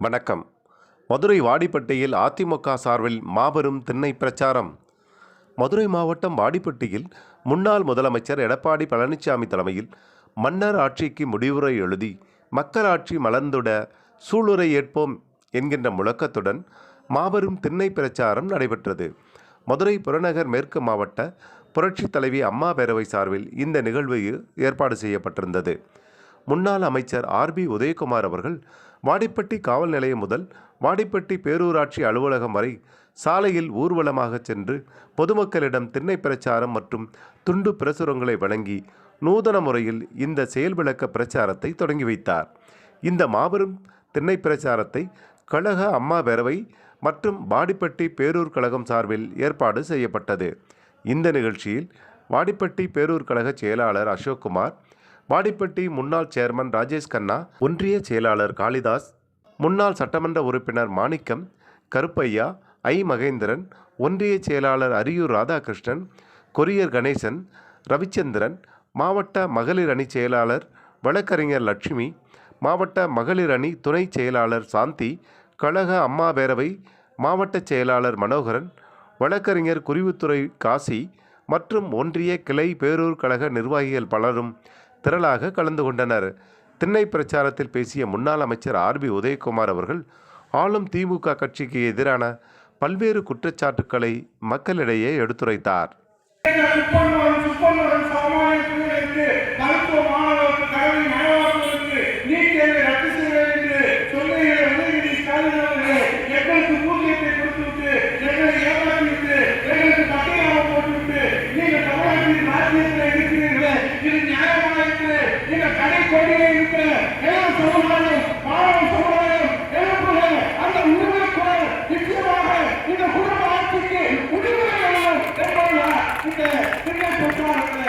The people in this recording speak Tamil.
வணக்கம். மதுரை வாடிப்பட்டியில் அதிமுக சார்பில் மாபெரும் திண்ணை பிரச்சாரம். மதுரை மாவட்டம் வாடிப்பட்டியில் முன்னாள் முதலமைச்சர் எடப்பாடி பழனிசாமி தலைமையில் மன்னர் ஆட்சிக்கு முடிவுரை எழுதி மக்களாட்சி மலர்ந்துட சூளுரை ஏற்போம் என்கின்ற முழக்கத்துடன் மாபெரும் திண்ணை பிரச்சாரம் நடைபெற்றது. மதுரை புறநகர் மேற்கு மாவட்ட புரட்சித் தலைவி அம்மா பேரவை சார்பில் இந்த நிகழ்வு ஏற்பாடு செய்யப்பட்டிருந்தது. முன்னாள் அமைச்சர் ஆர்பி உதயகுமார் அவர்கள் வாடிப்பட்டி காவல் நிலையம் முதல் வாடிப்பட்டி பேரூராட்சி அலுவலகம் வரை சாலையில் ஊர்வலமாக சென்று பொதுமக்களிடம் திண்ணை பிரச்சாரம் மற்றும் துண்டு பிரசுரங்களை வழங்கி நூதன முறையில் இந்த செயல் விளக்க பிரச்சாரத்தை தொடங்கி வைத்தார். இந்த மாபெரும் திண்ணை பிரச்சாரத்தை கழக அம்மா பேரவை மற்றும் வாடிப்பட்டி பேரூர் கழகம் சார்பில் ஏற்பாடு செய்யப்பட்டது. இந்த நிகழ்ச்சியில் வாடிப்பட்டி பேரூர் கழக செயலாளர் அசோக்குமார், வாடிப்பட்டி முன்னாள் சேர்மன் ராஜேஷ் கண்ணா, ஒன்றிய செயலாளர் காளிதாஸ், முன்னாள் சட்டமன்ற உறுப்பினர் மாணிக்கம், கருப்பையா, ஐ மகேந்திரன், ஒன்றிய செயலாளர் அரியூர் ராதாகிருஷ்ணன், கொரியர் கணேசன், ரவிச்சந்திரன், மாவட்ட மகளிர் அணி செயலாளர் வழக்கறிஞர் லட்சுமி, மாவட்ட மகளிர் அணி துணை செயலாளர் சாந்தி, கழக அம்மா பேரவை மாவட்ட செயலாளர் மனோகரன், வழக்கறிஞர் குருவித்துறை காசி மற்றும் ஒன்றிய கிளை பேரூர் கழக நிர்வாகிகள் பலரும் திரளாக கலந்து கொண்டனர். திண்ணை பிரச்சாரத்தில் பேசிய முன்னாள் அமைச்சர் ஆர்பி உதயகுமார் அவர்கள் ஆளும் திமுக கட்சிக்கு எதிரான பல்வேறு குற்றச்சாட்டுக்களை மக்களிடையே எடுத்துரைத்தார். இந்த